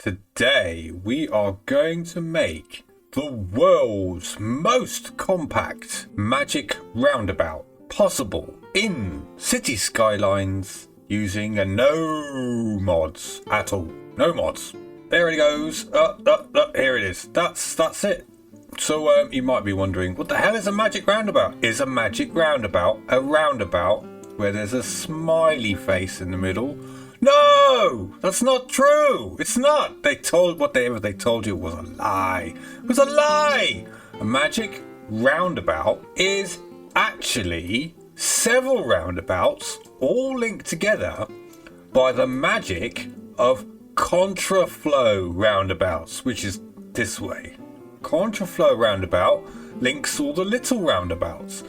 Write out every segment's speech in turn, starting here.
Today we are going to make the world's most compact magic roundabout possible in City Skylines using no mods at all. No mods. There it goes. Here it is. That's it. So you might be wondering, what the hell is a magic roundabout? Is a magic roundabout a roundabout where there's a smiley face in the middle? No, that's not true. It's not. Whatever they told you was a lie. It was a lie. A magic roundabout is actually several roundabouts all linked together by the magic of contraflow roundabouts, which is this way. Contraflow roundabout links all the little roundabouts.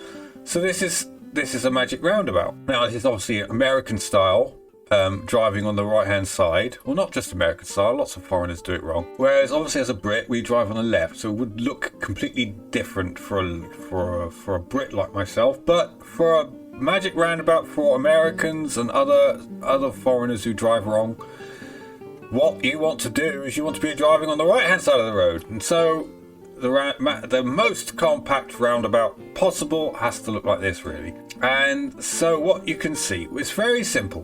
So this is a magic roundabout. Now this is obviously American style. Driving on the right hand side, well, not just American style, lots of foreigners do it wrong. Whereas obviously as a Brit we drive on the left, so it would look completely different for a Brit like myself. But for a magic roundabout for Americans and other foreigners who drive wrong, what you want to do is you want to be driving on the right hand side of the road. And so the most compact roundabout possible has to look like this, really. And so what you can see, it's very simple.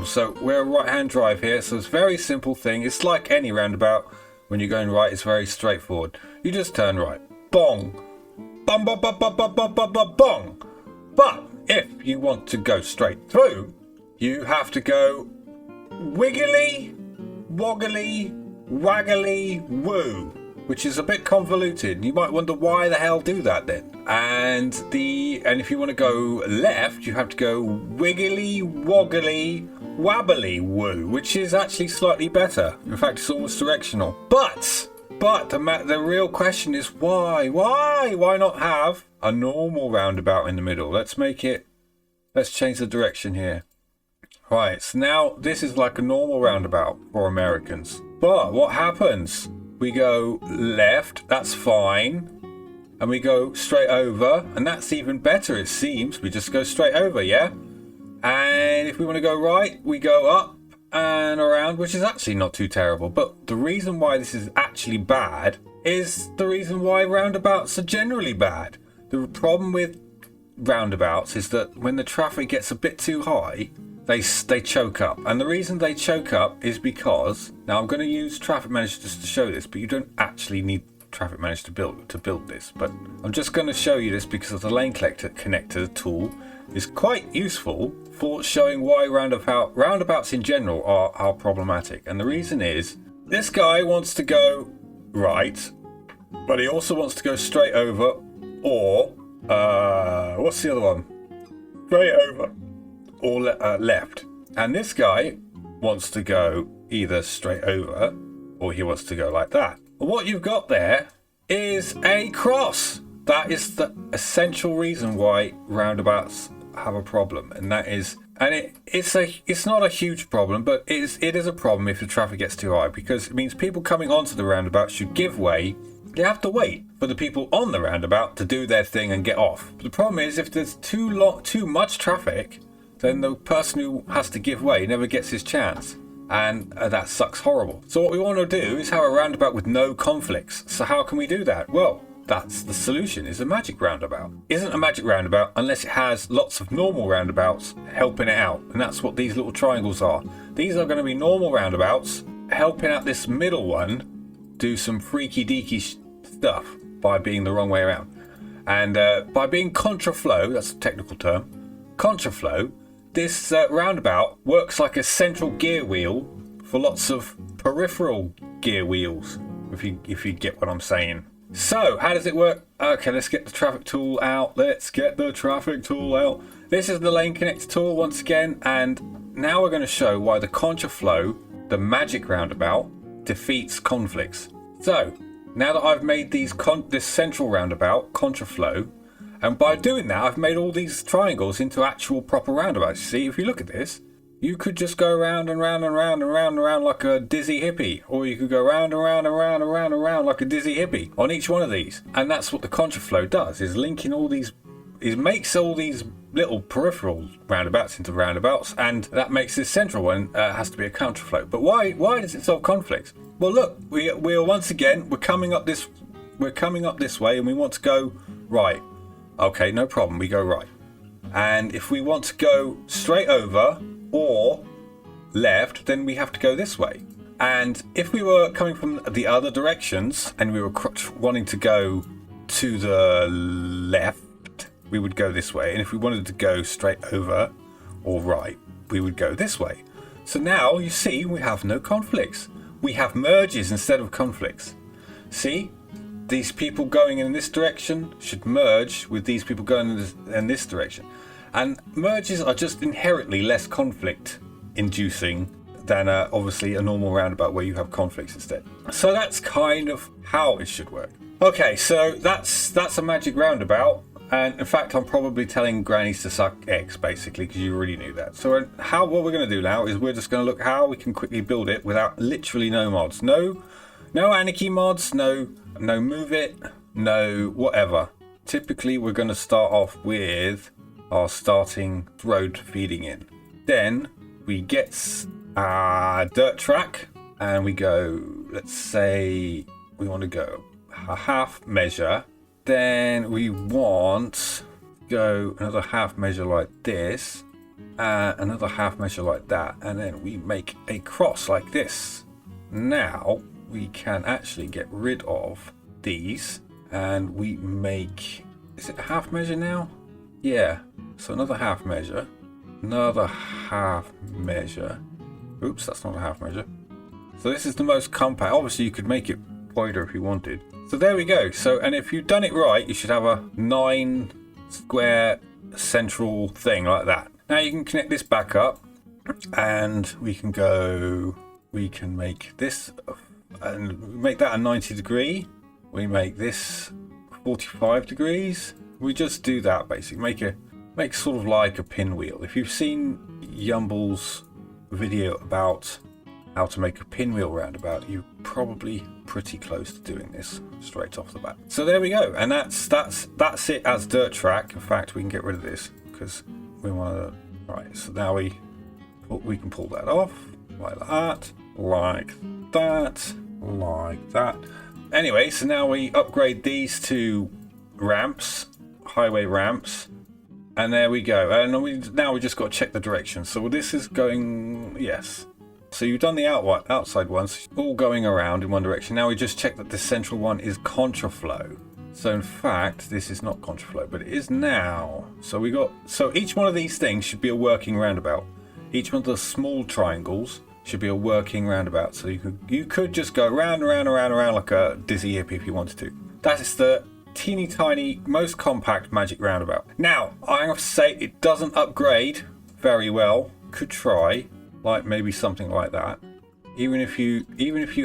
So we're a right-hand drive here, so it's a very simple thing. It's like any roundabout. When you're going right, it's very straightforward. You just turn right. Bong. Bong, bong, bong, bong, bong, bong, bong, bong, bong. But if you want to go straight through, you have to go wiggly, woggly, waggly, woo, which is a bit convoluted. You might wonder why the hell do that then. And if you want to go left, you have to go wiggly, woggly, wabbly, woo, which is actually slightly better. In fact, it's almost directional. But the real question is why? Why not have a normal roundabout in the middle? Let's change the direction here. Right, so now this is like a normal roundabout for Americans. But what happens? We go left, that's fine. And we go straight over, and that's even better, it seems. We just go straight over, yeah? And if we want to go right, we go up and around, which is actually not too terrible. But the reason why this is actually bad is the reason why roundabouts are generally bad. The problem with roundabouts is that when the traffic gets a bit too high, they choke up. And the reason they choke up is because, now I'm going to use Traffic Manager just to show this, but you don't actually need Traffic Manager to build this. But I'm just going to show you this because of the lane connector tool is quite useful for showing why roundabouts in general are problematic. And the reason is, this guy wants to go right, but he also wants to go straight over, or what's the other one? Straight over. Or left. And this guy wants to go either straight over or he wants to go like that. What you've got there is a cross. That is the essential reason why roundabouts have a problem, and that is, and it's not a huge problem, but it is a problem if the traffic gets too high, because it means people coming onto the roundabout should give way. You have to wait for the people on the roundabout to do their thing and get off. But the problem is, if there's too much traffic, then the person who has to give way never gets his chance. And that sucks horrible. So what we want to do is have a roundabout with no conflicts. So how can we do that? Well, that's the solution, is a magic roundabout. Isn't a magic roundabout unless it has lots of normal roundabouts helping it out. And that's what these little triangles are. These are going to be normal roundabouts helping out this middle one do some freaky deaky stuff by being the wrong way around. And by being contraflow, that's a technical term, contraflow, this roundabout works like a central gear wheel for lots of peripheral gear wheels, if you get what I'm saying. So, how does it work? Okay, let's get the traffic tool out. This is the lane connector tool once again, and now we're going to show why the contraflow, the magic roundabout, defeats conflicts. So, now that I've made this central roundabout, contraflow, and by doing that, I've made all these triangles into actual proper roundabouts. See, if you look at this, you could just go round and round and round and round and round like a dizzy hippie. Or you could go round and round and round and round and round like a dizzy hippie on each one of these. And that's what the contraflow does, is linking all these, it makes all these little peripheral roundabouts into roundabouts, and that makes this central one has to be a contraflow. But why does it solve conflicts? Well, look, we're once again we're coming up this way, and we want to go right. Okay, no problem. We go right. And if we want to go straight over or left, then we have to go this way. And if we were coming from the other directions and we were wanting to go to the left, we would go this way. And if we wanted to go straight over or right, we would go this way. So now you see we have no conflicts. We have merges instead of conflicts. See? These people going in this direction should merge with these people going in this direction. And merges are just inherently less conflict inducing than obviously a normal roundabout where you have conflicts instead. So that's kind of how it should work. Okay, so that's a magic roundabout. And in fact, I'm probably telling grannies to suck eggs, basically, because you already knew that. So what we're going to do now is we're just going to look how we can quickly build it without literally no mods. No Anarchy mods, no move it, no whatever. Typically, we're going to start off with our starting road feeding in. Then we get a dirt track and we go, let's say we want to go a half measure. Then we want to go another half measure like this, another half measure like that, and then we make a cross like this. Now we can actually get rid of these and we make, is it a half measure now? Yeah, so another half measure, another half measure. Oops, that's not a half measure. So this is the most compact. Obviously you could make it wider if you wanted. So there we go. So, and if you've done it right, you should have a 9 square central thing like that. Now you can connect this back up and we can make this and make that a 90 degree. We make this 45 degrees. We just do that basically. Make sort of like a pinwheel. If you've seen Yumble's video about how to make a pinwheel roundabout, you're probably pretty close to doing this straight off the bat. So there we go, and that's it as dirt track. In fact, we can get rid of this because we want to. Right, so now we can pull that off like that, like that, like that. Anyway, so now we upgrade these to ramps, highway ramps, and there we go. And now we just got to check the direction. So this is going, yes. So you've done the outside ones, all going around in one direction. Now we just check that the central one is contraflow. So in fact, this is not contraflow, but it is now. So each one of these things should be a working roundabout. Each one of the small triangles should be a working roundabout. So you could just go round and round and round and round like a dizzy hippie if you wanted to. That is the teeny tiny, most compact magic roundabout. Now, I have to say it doesn't upgrade very well. Could try. Like maybe something like that. Even if you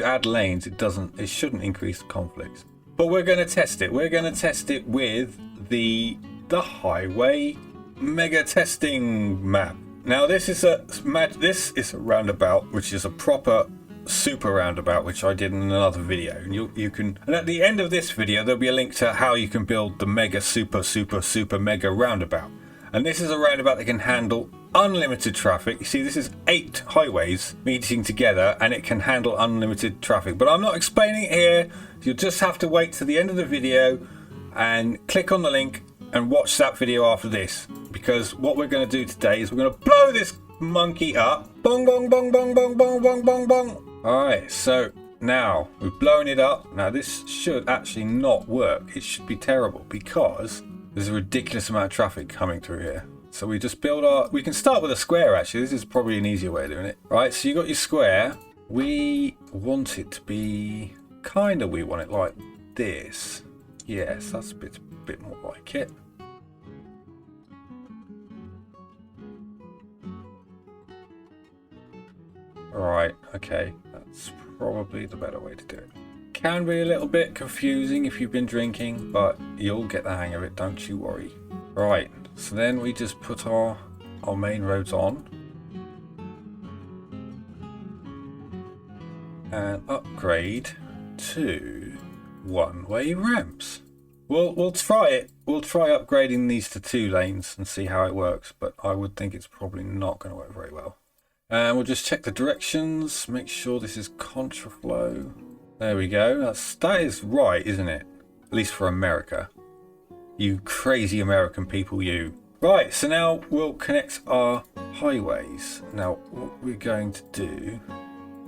add lanes, it shouldn't increase the conflicts. But we're going to test it. We're going to test it with the highway mega testing map. Now this is a roundabout, which is a proper super roundabout, which I did in another video. And you can, and at the end of this video, there'll be a link to how you can build the mega super mega roundabout. And this is a roundabout that can handle unlimited traffic. You see, this is 8 highways meeting together and it can handle unlimited traffic. But I'm not explaining it here. You'll just have to wait to the end of the video and click on the link and watch that video after this. Because what we're going to do today is we're going to blow this monkey up. Bong, bong, bong, bong, bong, bong, bong, bong, bong. Alright, so now we've blown it up. Now this should actually not work. It should be terrible because there's a ridiculous amount of traffic coming through here. So we just we can start with a square actually. This is probably an easier way of doing it. Right, so you got your square. We want it to be we want it like this. Yes, that's a bit more like it. Right, okay, that's probably the better way to do it. Can be a little bit confusing if you've been drinking, but you'll get the hang of it, don't you worry. Right, so then we just put our main roads on and upgrade to one-way ramps. We'll try it. We'll try upgrading these to 2 lanes and see how it works, but I would think it's probably not going to work very well. And we'll just check the directions, make sure this is contraflow. There we go. That is right, isn't it? At least for America. You crazy American people, you. Right, so now we'll connect our highways. Now, what we're going to do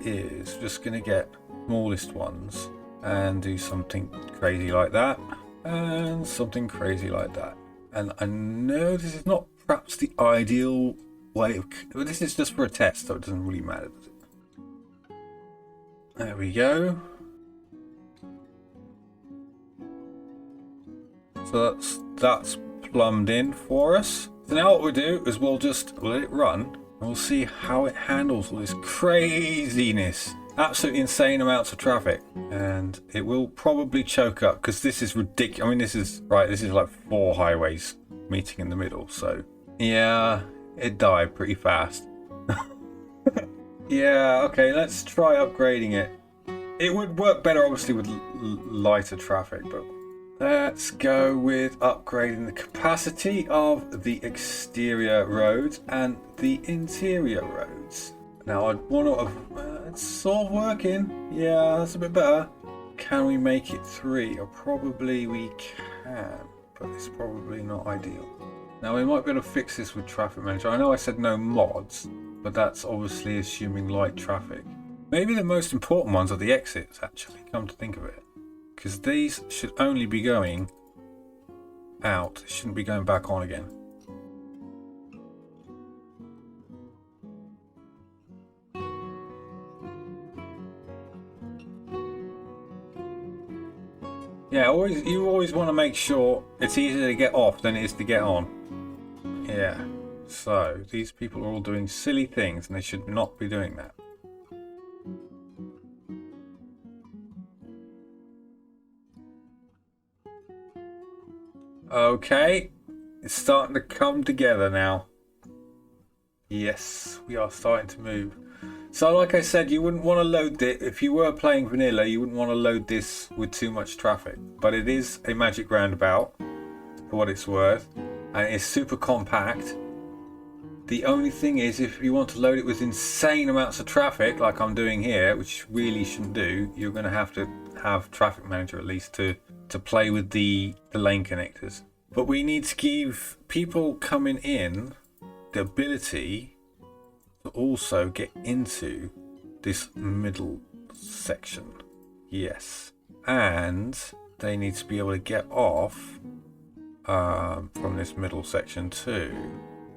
is just going to get smallest ones and do something crazy like that. And something crazy like that. And I know this is not perhaps the ideal way of... This is just for a test, so it doesn't really matter, does it? There we go. So that's plumbed in for us. So now what we'll do is we'll just let it run. And we'll see how it handles all this craziness. Absolutely insane amounts of traffic, and it will probably choke up because this is ridiculous. I mean, this is like 4 highways meeting in the middle, so yeah, it died pretty fast. Yeah, okay, let's try upgrading it. It would work better obviously with lighter traffic, but let's go with upgrading the capacity of the exterior roads and the interior roads. Now I'd want to, it's sort of working. Yeah, that's a bit better. Can we make it 3? Or probably we can, but it's probably not ideal. Now we might be able to fix this with traffic manager. I know I said no mods, but that's obviously assuming light traffic. Maybe the most important ones are the exits, actually, come to think of it. Because these should only be going out. It shouldn't be going back on again. Yeah, you always want to make sure it's easier to get off than it is to get on. Yeah, so these people are all doing silly things and they should not be doing that. Okay, it's starting to come together now. Yes, we are starting to move. So like I said, you wouldn't want to load it. If you were playing vanilla, you wouldn't want to load this with too much traffic. But it is a magic roundabout, for what it's worth. And it's super compact. The only thing is, if you want to load it with insane amounts of traffic, like I'm doing here, which really shouldn't do, you're going to have traffic manager at least to play with the lane connectors. But we need to give people coming in the ability to also get into this middle section. Yes, and they need to be able to get off from this middle section too,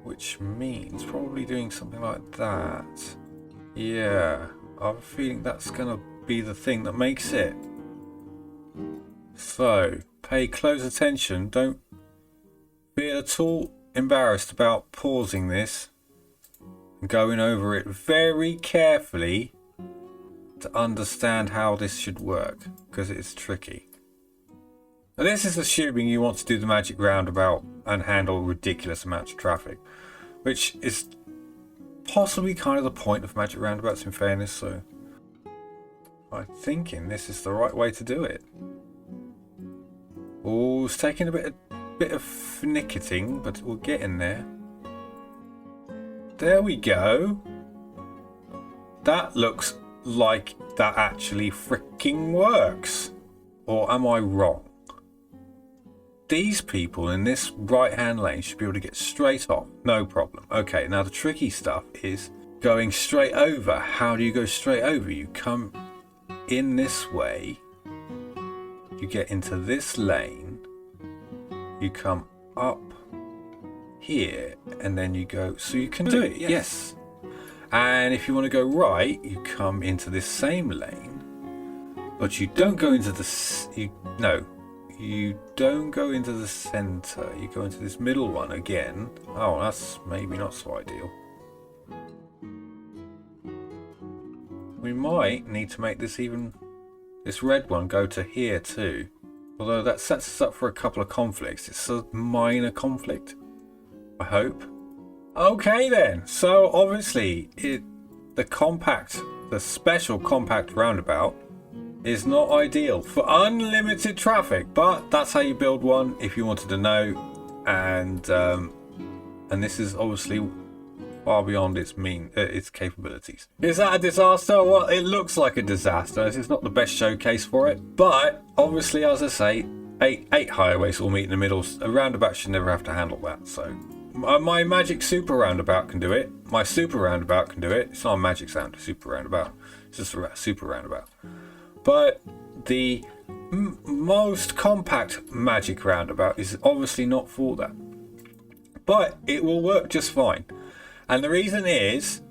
which means probably doing something like that. Yeah, I have a feeling that's gonna be the thing that makes it. So pay close attention, don't feel at all embarrassed about pausing this and going over it very carefully to understand how this should work, because it's tricky. Now this is assuming you want to do the magic roundabout and handle ridiculous amounts of traffic, which is possibly kind of the point of magic roundabouts in fairness, so I'm thinking this is the right way to do it. Oh, it's taking a bit of fnicketing, but we'll get in there. There we go. That looks like that actually freaking works. Or am I wrong? These people in this right hand lane should be able to get straight off, no problem. Okay, now the tricky stuff is going straight over. How do you go straight over? You come in this way, you get into this lane, you come up here, and then you go, so you can do it. Yes. And if you want to go right, you come into this same lane, but you don't go into the you don't go into the center, you go into this middle one again. Oh, that's maybe not so ideal. We might need to make this red one go to here too, although that sets us up for a couple of conflicts. It's a minor conflict, I hope. Okay then, so obviously the special compact roundabout is not ideal for unlimited traffic, but that's how you build one if you wanted to know. And this is obviously far beyond its capabilities. Is that a disaster? Well, it looks like a disaster. It's not the best showcase for it, but obviously, as I say, eight highways will meet in the middle. A roundabout should never have to handle that. So my magic super roundabout can do it. My super roundabout can do it. It's not a magic sound, super roundabout. It's just a super roundabout. But the most compact magic roundabout is obviously not for that. But it will work just fine. And the reason is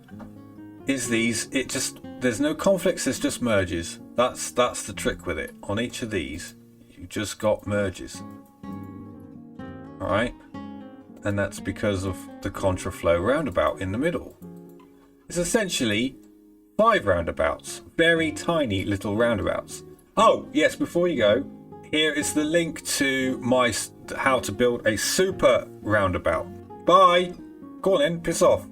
there's no conflicts, there's just merges. That's the trick with it. On each of these, you just got merges. Alright? And that's because of the contraflow roundabout in the middle. It's essentially 5 roundabouts. Very tiny little roundabouts. Oh, yes, before you go, here is the link to my how to build a super roundabout. Bye! Go on then, piss off.